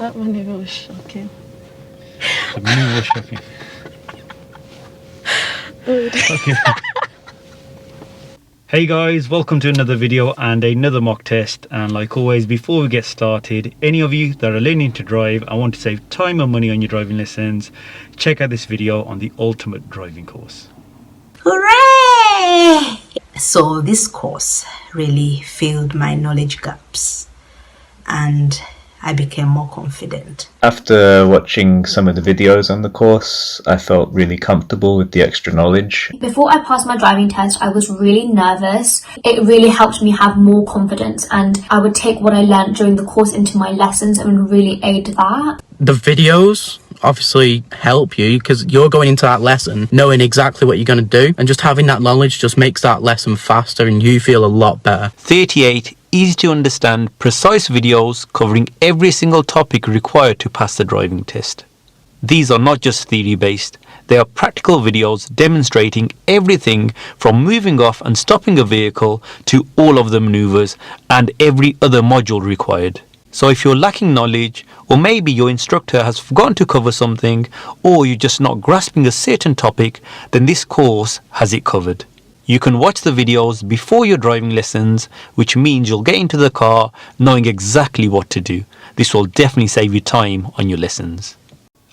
That maneuver was shocking. The maneuver was shocking. Okay. Hey guys, welcome to another video and another mock test. And like always, before we get started, any of you that are learning to drive and want to save time and money on your driving lessons, check out this video on the ultimate driving course. Hooray! So this course really filled my knowledge gaps and I became more confident. After watching some of the videos on the course, I felt really comfortable with the extra knowledge. Before I passed my driving test, I was really nervous. It really helped me have more confidence, and I would take what I learned during the course into my lessons and really aid that. The videos obviously help you because you're going into that lesson knowing exactly what you're going to do, and just having that knowledge just makes that lesson faster and you feel a lot better. 38 easy to understand, precise videos covering every single topic required to pass the driving test. These are not just theory based, they are practical videos demonstrating everything from moving off and stopping a vehicle to all of the maneuvers and every other module required. So if you're lacking knowledge, or maybe your instructor has forgotten to cover something, or you're just not grasping a certain topic, then this course has it covered. You can watch the videos before your driving lessons, which means you'll get into the car knowing exactly what to do. This will definitely save you time on your lessons.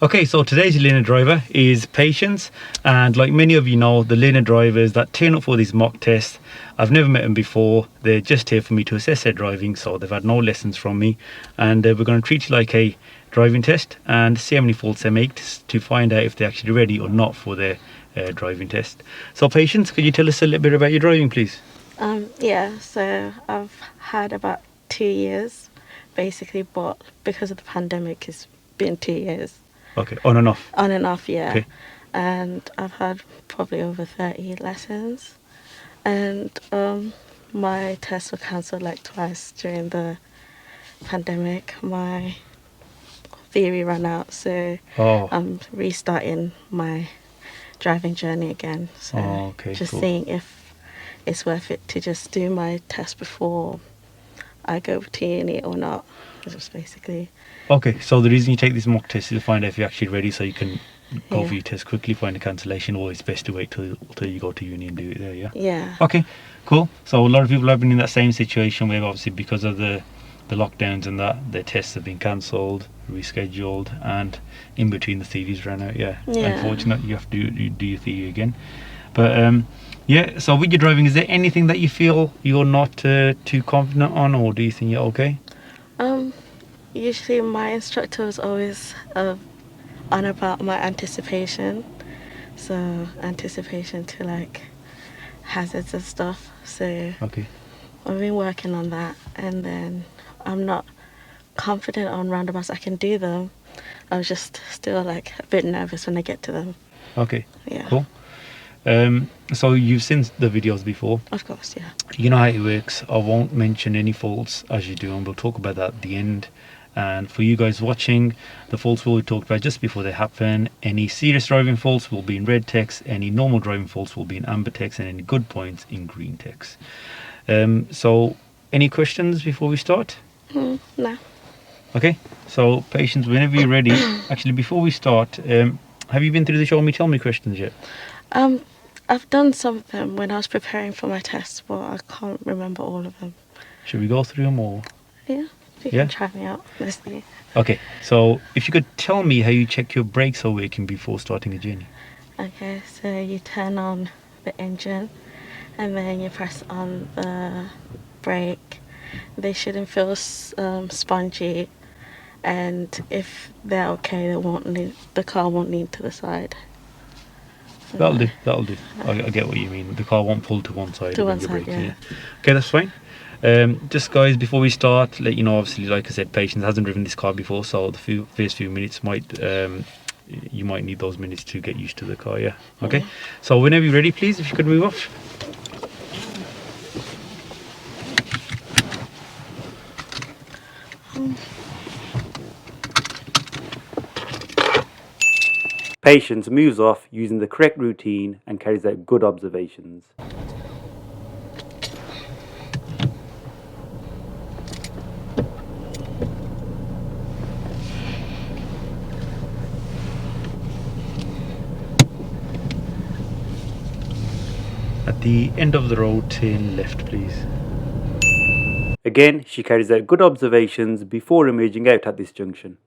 Okay, so today's learner driver is Patience, and like many of you know, the learner drivers that turn up for these mock tests, I've never met them before. They're just here for me to assess their driving, so they've had no lessons from me, and we're going to treat it like a driving test and see how many faults they make to find out if they're actually ready or not for their driving test. So Patience, could you tell us a little bit about your driving, please? Yeah, so I've had about 2 years basically, but because of the pandemic it's been 2 years. Okay, on and off? On and off, yeah. Okay. And I've had probably over 30 lessons, and my tests were cancelled like twice during the pandemic. My theory ran out, so I'm restarting my driving journey again. So just cool. Seeing if it's worth it to just do my test before I go to uni or not. Just basically. Okay, so the reason you take this mock test is to find out if you're actually ready, so you can go for your test quickly, find a cancellation, or it's best to wait till you go to uni and do it there, yeah? Yeah. Okay, cool. So a lot of people have been in that same situation where obviously because of the lockdowns and that, their tests have been cancelled, rescheduled, and in between the theories ran out, yeah. Unfortunately, you have to do your theory again. But yeah, so with your driving, is there anything that you feel you're not too confident on, or do you think you're okay? Usually my instructor was always on about my anticipation. So anticipation to like hazards and stuff. So okay, I've been working on that, and then I'm not confident on roundabouts. I can do them. I was just still like a bit nervous when I get to them. Okay, yeah, cool. So you've seen the videos before? Of course, yeah. You know how it works. I won't mention any faults as you do, and we'll talk about that at the end. And for you guys watching, the faults we'll talk about just before they happen. Any serious driving faults will be in red text, any normal driving faults will be in amber text, and any good points in green text. So any questions before we start? No. Okay, so Patience, whenever you're ready. Actually, before we start, have you been through the Show Me Tell Me questions yet? I've done some of them when I was preparing for my tests, but I can't remember all of them. Should we go through them, or? Yeah, you can try me out. Let's see. Okay, so if you could tell me how you check your brakes are working before starting a journey. Okay, so you turn on the engine and then you press on the brake. They shouldn't feel spongy, and if they're okay, the car won't lean to the side. That'll do. I get what you mean. The car won't pull to one side. To one side, yeah. Okay, that's fine. Just guys, before we start, let you know, obviously, like I said, Patience hasn't driven this car before, so the first few minutes you might need those minutes to get used to the car, yeah? Okay, so whenever you're ready, please, if you could move off. Patience moves off using the correct routine and carries out good observations. At the end of the road, turn left please. Again, she carries out good observations before emerging out at this junction.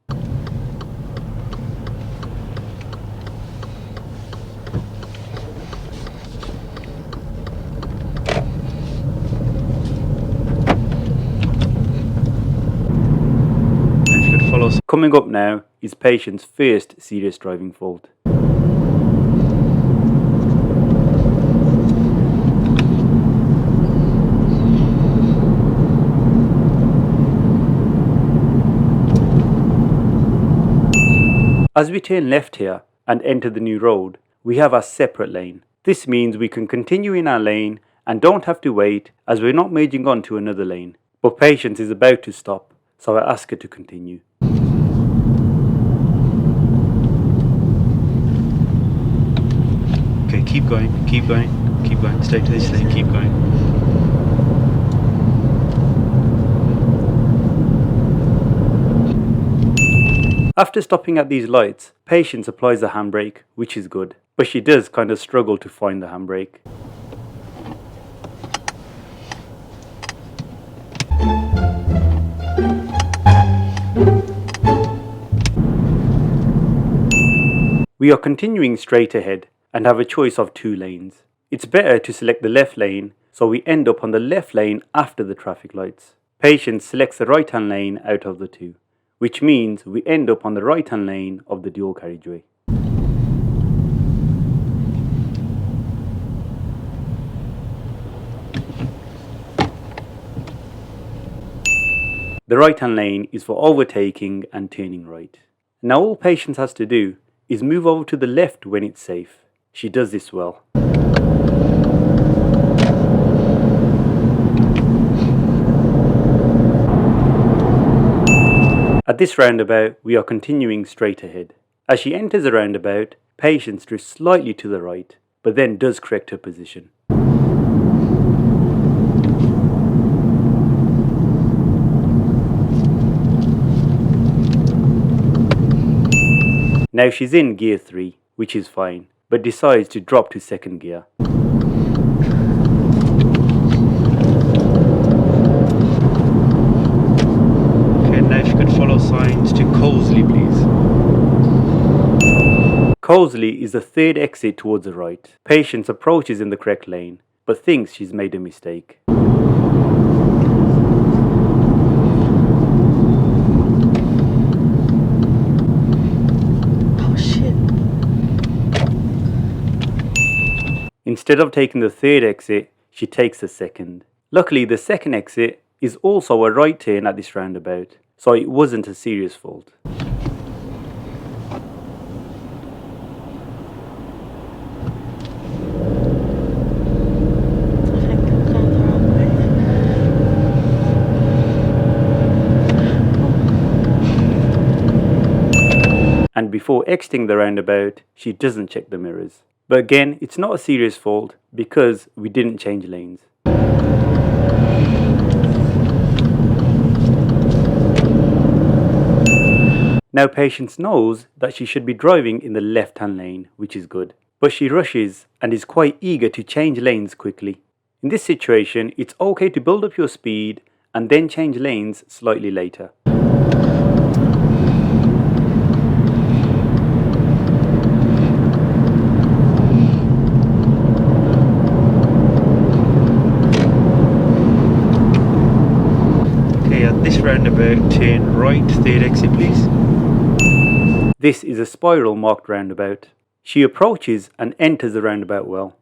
Coming up now is Patient's first serious driving fault. As we turn left here and enter the new road, we have a separate lane. This means we can continue in our lane and don't have to wait as we're not merging onto another lane. But Patience is about to stop, so I ask her to continue. Okay, keep going, stay to this lane, keep going. After stopping at these lights, Patience applies the handbrake, which is good, but she does kind of struggle to find the handbrake. We are continuing straight ahead and have a choice of two lanes. It's better to select the left lane, so we end up on the left lane after the traffic lights. Patience selects the right hand lane out of the two, which means we end up on the right hand lane of the dual carriageway. The right hand lane is for overtaking and turning right. Now all Patience has to do is move over to the left when it's safe. She does this well. At this roundabout, we are continuing straight ahead. As she enters a roundabout, Patience drifts slightly to the right, but then does correct her position. Now she's in gear 3, which is fine, but decides to drop to second gear. Signs to Colsley please. Colsley is the third exit towards the right. Patience approaches in the correct lane, but thinks she's made a mistake. Oh shit. Instead of taking the third exit, she takes the second. Luckily, the second exit is also a right turn at this roundabout, so it wasn't a serious fault. I think I'm going the wrong way. And before exiting the roundabout, she doesn't check the mirrors. But again, it's not a serious fault because we didn't change lanes. Now Patience knows that she should be driving in the left-hand lane, which is good. But she rushes and is quite eager to change lanes quickly. In this situation, it's okay to build up your speed and then change lanes slightly later. Okay, at this roundabout, turn right, third exit please. This is a spiral marked roundabout. She approaches and enters the roundabout well.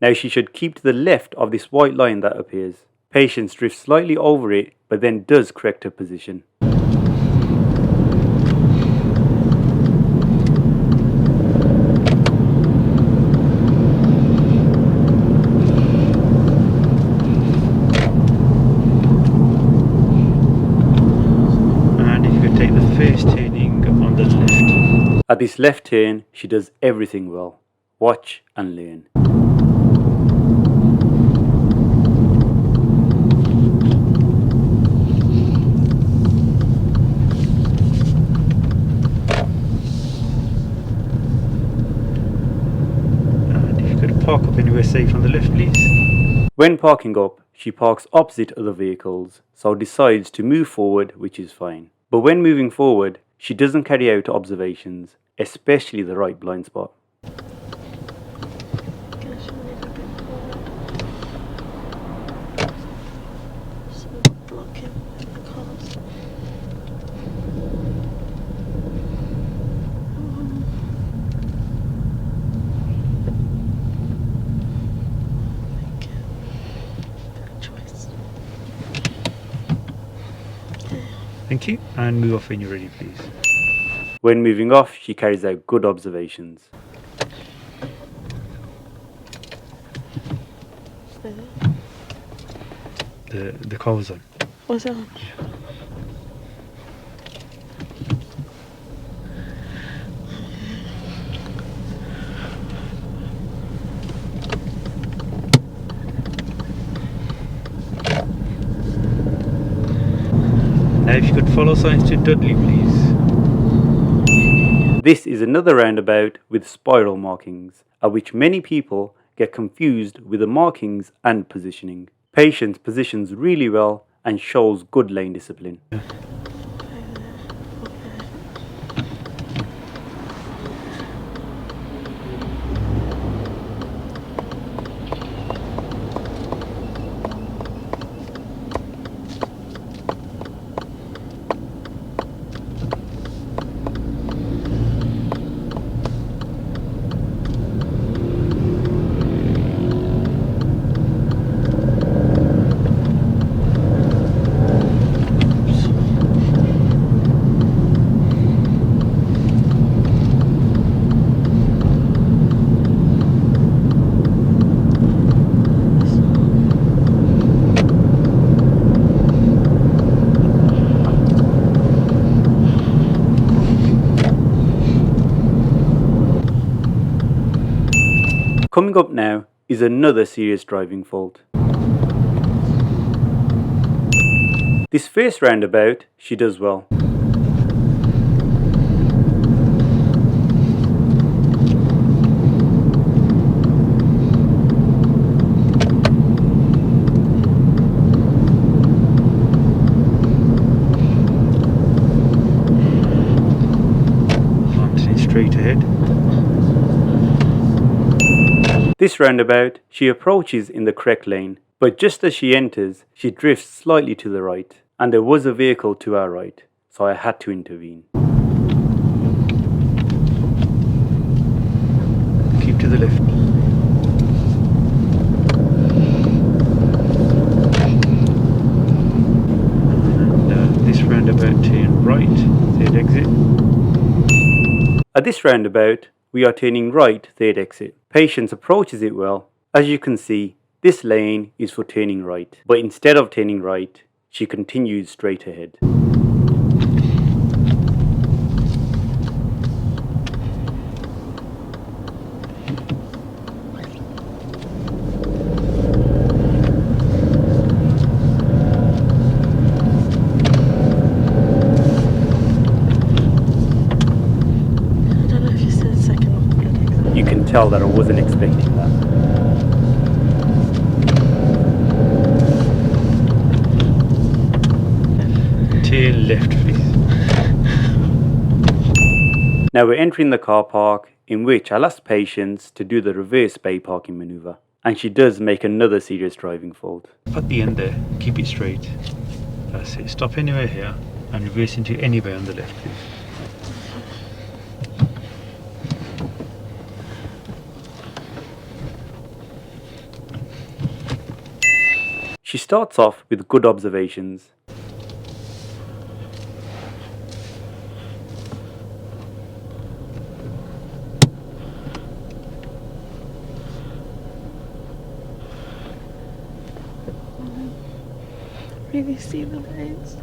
Now she should keep to the left of this white line that appears. Patience drifts slightly over it, but then does correct her position. At this left turn, she does everything well. Watch and learn. safe on the left, please. When parking up, she parks opposite other vehicles, so decides to move forward, which is fine. But when moving forward, she doesn't carry out observations, especially the right blind spot. Thank you, and move off when you're ready, please. When moving off, she carries out good observations. The car was on. Was it on? Now if you could follow signs to Dudley, please. This is another roundabout with spiral markings, at which many people get confused with the markings and positioning. Patience positions really well and shows good lane discipline. Coming up now is another serious driving fault. This first roundabout, she does well. Continuing straight ahead. This roundabout, she approaches in the correct lane, but just as she enters, she drifts slightly to the right, and there was a vehicle to our right, so I had to intervene. Keep to the left. And this roundabout turn right, third exit. At this roundabout, we are turning right, third exit. Patience approaches it well. As you can see, this lane is for turning right, but instead of turning right, she continues straight ahead. You can tell that I wasn't expecting that. Turn left, please. Now we're entering the car park, in which I asked Patience to do the reverse bay parking maneuver, and she does make another serious driving fault. At the end there, keep it straight. That's it. Stop anywhere here and reverse into any bay on the left, please. She starts off with good observations. Really see the lights.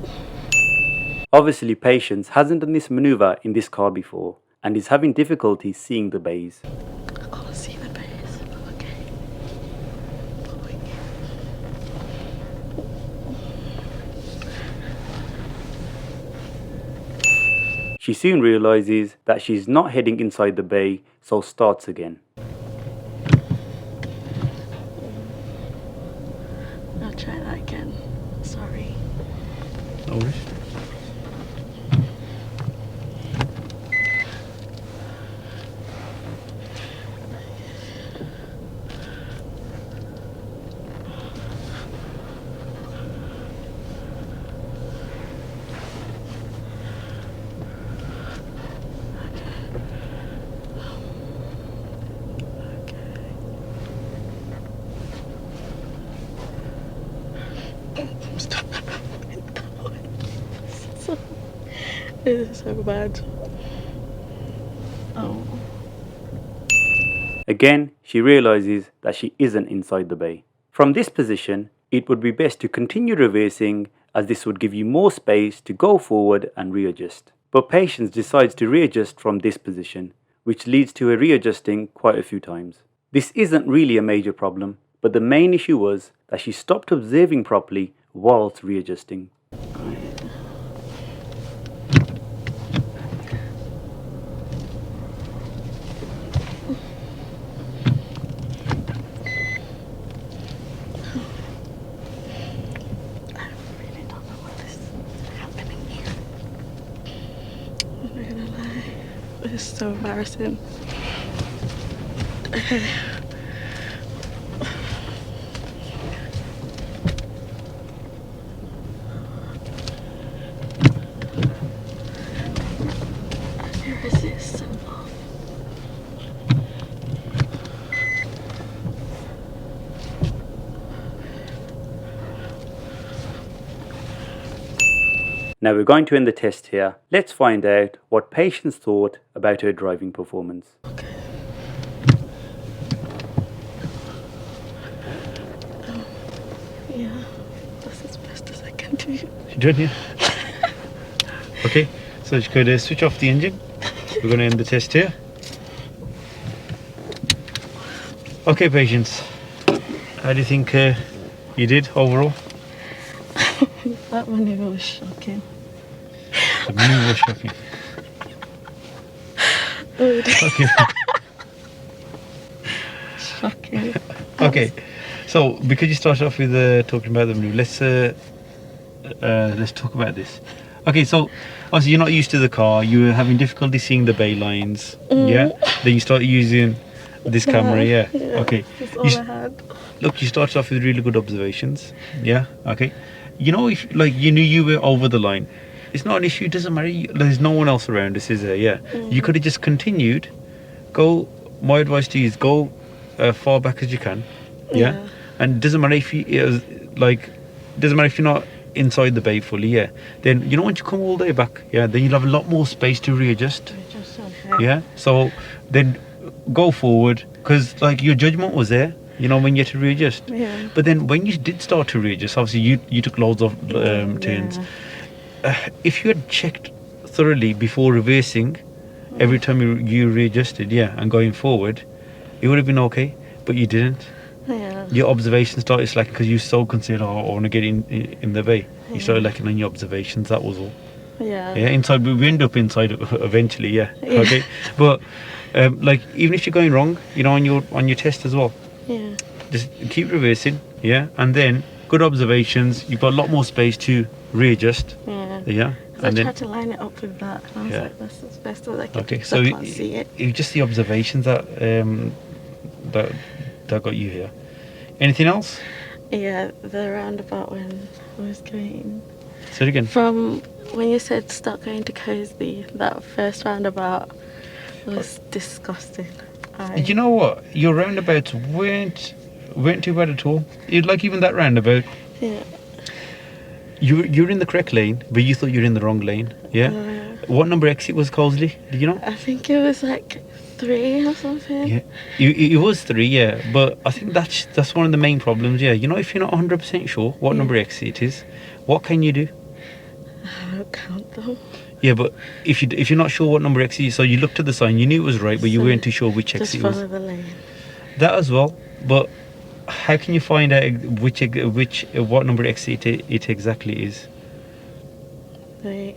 Obviously, Patience hasn't done this maneuver in this car before and is having difficulty seeing the bays. I can't see the base. Okay. She soon realizes that she's not heading inside the bay, so starts again. again. Sorry. No worries. Stop. This is so bad. Oh. Again, she realizes that she isn't inside the bay. From this position, it would be best to continue reversing, as this would give you more space to go forward and readjust. But Patience decides to readjust from this position, which leads to her readjusting quite a few times. This isn't really a major problem, but the main issue was that she stopped observing properly whilst readjusting. It's so embarrassing. Okay. Where is this symbol? Now we're going to end the test here. Let's find out what Patience thought about her driving performance. Yeah, that's as best as I can do. You doing here? Okay, so just go to switch off the engine. We're going to end the test here. Okay, Patience. How do you think you did overall? That maneuver was shocking. The maneuver was shocking. Okay. Shocking. Okay. So because you started off with talking about the maneuver, let's talk about this. Okay, so obviously you're not used to the car. You were having difficulty seeing the bay lines. Yeah. Then you started using this camera. Yeah. Okay. That's all I had. Look, you started off with really good observations. Yeah. Okay. You know, if like you knew you were over the line, it's not an issue. It doesn't matter. There's no one else around us, is there? Yeah. You could have just continued. Go. My advice to you is go far back as you can. Yeah. And it doesn't matter if doesn't matter if you're not inside the bay fully. Yeah. Then you know once you come all the way back. Yeah. Then you'll have a lot more space to readjust. Yeah. So then go forward because like your judgment was there. You know, when you had to readjust. Yeah. But then when you did start to readjust, obviously you took loads of turns. If you had checked thoroughly before reversing, every time you readjusted, and going forward, it would have been okay. But you didn't. Yeah. Your observation started slacking because you so considered, I want to get in the bay. You started lacking on your observations. That was all. Yeah. Yeah. Inside, we end up inside eventually. Yeah. Okay. But like even if you're going wrong, you know, on your test as well. Yeah. Just keep reversing, and then good observations. You've got a lot more space to readjust. Yeah. And I then tried to line it up with that, and I was like, that's as best as I can okay, do. so I can't see it. it was just the observations that that got you here. Anything else? Yeah, the roundabout when I was going Say it again. from when you said start going to Cosley, that first roundabout was disgusting. You know what? Your roundabouts weren't too bad at all. Like even that roundabout. Yeah. You're in the correct lane, but you thought you were in the wrong lane. Yeah. What number exit was Cosley? Do you know? I think it was like 3 or something. Yeah, it was 3. Yeah, but I think that's one of the main problems. Yeah, you know, if you're not 100% sure what number exit it is, what can you do? I don't count them. Yeah, but if you're not sure what number exit is, so you looked at the sign, you knew it was right, but you weren't too sure which Just exit it was. follow the lane. That as well, but how can you find out what number exit it exactly is? Right.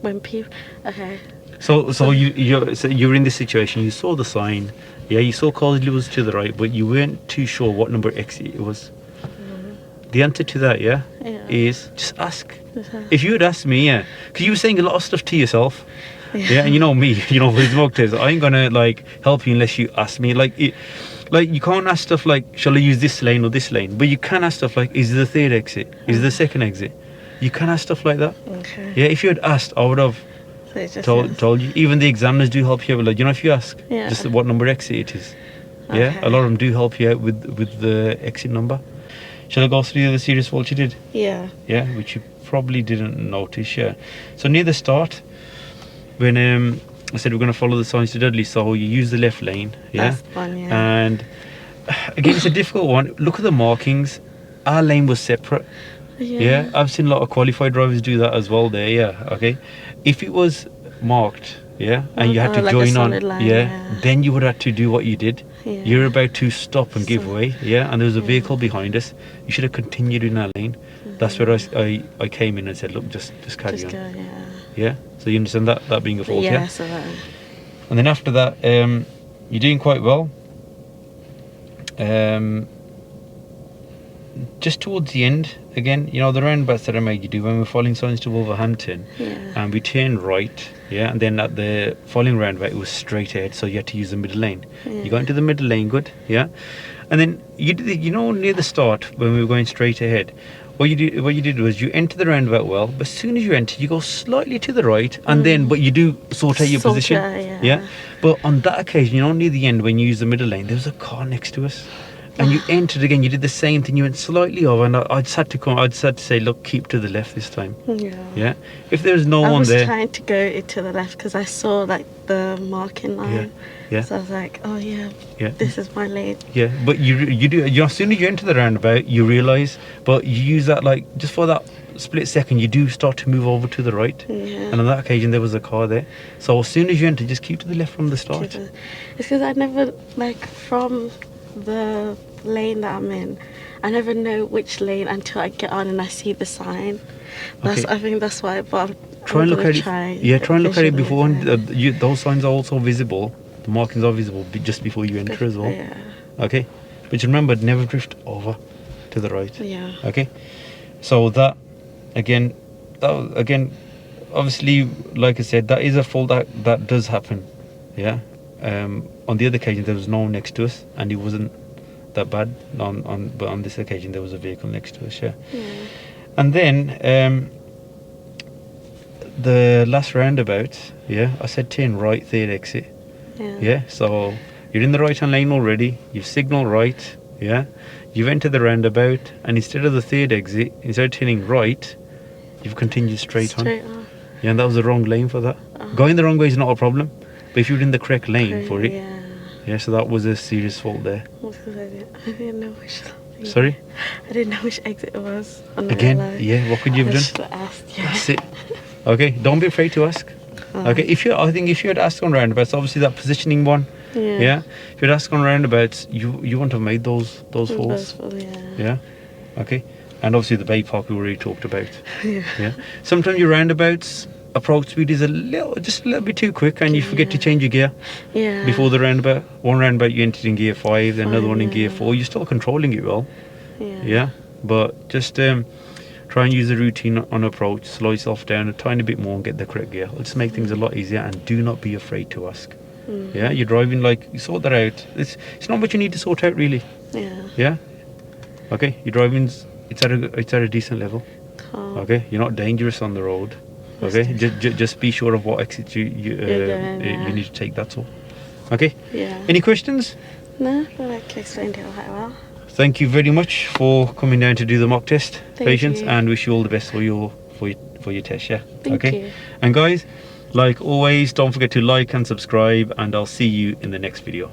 When people, okay. So you're in this situation. You saw the sign, you saw Cosley was to the right, but you weren't too sure what number exit it was. The answer to that, yeah, Yeah. is just ask. Just ask. If you would ask me, yeah, because you were saying a lot of stuff to yourself. Yeah, and you know me, you know, with mock tests, I ain't gonna like help you unless you ask me. Like, you can't ask stuff like, shall I use this lane or this lane? But you can ask stuff like, is the third exit? Is the second exit? You can ask stuff like that. Okay. Yeah, if you had asked, I would have So it's just told you. Even the examiners do help you out. Like, you know, if you ask, Yeah. just what number exit it is. Yeah, Okay. a lot of them do help you out with the exit number. Shall I go through the other serious fault you did? Yeah. Yeah, which you probably didn't notice. Yeah. So near the start, when I said we're going to follow the signs to Dudley, so you use the left lane. Yeah. That's fun, yeah. And again, it's a difficult one. Look at the markings. Our lane was separate. Yeah. I've seen a lot of qualified drivers do that as well. There. Yeah. Okay. If it was marked, yeah, and you had to like a join on, solid line, yeah, yeah. then you would have to do what you did. Yeah. You're about to stop and give So- way, yeah, and there was a Yeah. vehicle behind us. You should have continued in our lane. That's where I came in and said, look, just carry Just on. go, yeah. Yeah. So you understand that being a fault, yeah. So that, And then after that, you're doing quite well. Just towards the end, again, you know, the roundabouts that I made you do when we're following signs to Wolverhampton, yeah. and we turned right, yeah, and then at the following roundabout it was straight ahead, so you had to use the middle lane. You got into the middle lane, good, yeah, and then you did, you know, near the start when we were going straight ahead, what you did was you enter the roundabout well, but as soon as you enter, you go slightly to the right, and then but you do sort out your Sort position, out, yeah. But on that occasion, you know, near the end when you use the middle lane, there was a car next to us. And you entered again. You did the same thing. You went slightly over, and I just had to come. I just had to say, "Look, keep to the left this time." Yeah. Yeah. If there's no I one was there, trying to go to the left because I saw like the marking line. yeah. So I was like, oh yeah, Yeah. this is my lane. yeah. But you do. You know, as soon as you enter the roundabout, you realise. But you use that like just for that split second. You do start to move over to the right. Yeah. And on that occasion, there was a car there. So as soon as you enter, just keep to the left from the start. It's because I never like from the lane that I'm in, I never know which lane until I get on and I see the sign. Okay. I think that's why. But Try and look at it. Yeah, try and look at it before. visualize Those signs are also visible. The markings are visible just before you enter as well. Yeah. Okay, but remember, never drift over to the right. Yeah. Okay, so that again, obviously, like I said, that is a fault that does happen. Yeah. On the other occasion, there was no one next to us, and it wasn't that bad. But on this occasion, there was a vehicle next to us. Yeah. And then the last roundabout, yeah, I said turn right, third exit. Yeah, so you're in the right hand lane already, you've signaled right, yeah, you've entered the roundabout, and instead of the third exit, instead of turning right, you've continued straight on. on. Yeah, and that was the wrong lane for that. Going the wrong way is not a problem, but if you're in the correct lane for it, Yeah. yeah, so that was a serious fault there. Because I didn't know which. Sorry? I didn't know which exit it was. On the Again, line. yeah, what could you have I done? should have asked, yeah. That's it. Okay, don't be afraid to ask. Okay, I think if you had asked on roundabouts, obviously that positioning one, yeah. If you had asked on roundabouts, you wouldn't have made those faults. Yeah. Okay. And obviously the bay park we already talked about. Yeah. Sometimes your roundabouts approach speed is just a little bit too quick, and you forget to change your gear Yeah. before the roundabout. One roundabout you entered in gear 5, then another one in gear yeah. 4. You're still controlling it well. Yeah. Yeah. But just try and use the routine on approach, slow yourself down a tiny bit more and get the correct gear. It'll just make things a lot easier, and do not be afraid to ask. Yeah, you're driving, like, you sort that out. It's not what you need to sort out, really. Yeah. Yeah. Okay, your driving's it's at a decent level. Calm. Okay, you're not dangerous on the road. Okay, just be sure of what exit you need to take. That's all. Okay. Yeah. Any questions? No, I feel like you explained it quite well. Thank you very much for coming down to do the mock test, Thank patience, you. and wish you all the best for your test. Yeah. Thank okay. you. And guys, like always, don't forget to like and subscribe, and I'll see you in the next video.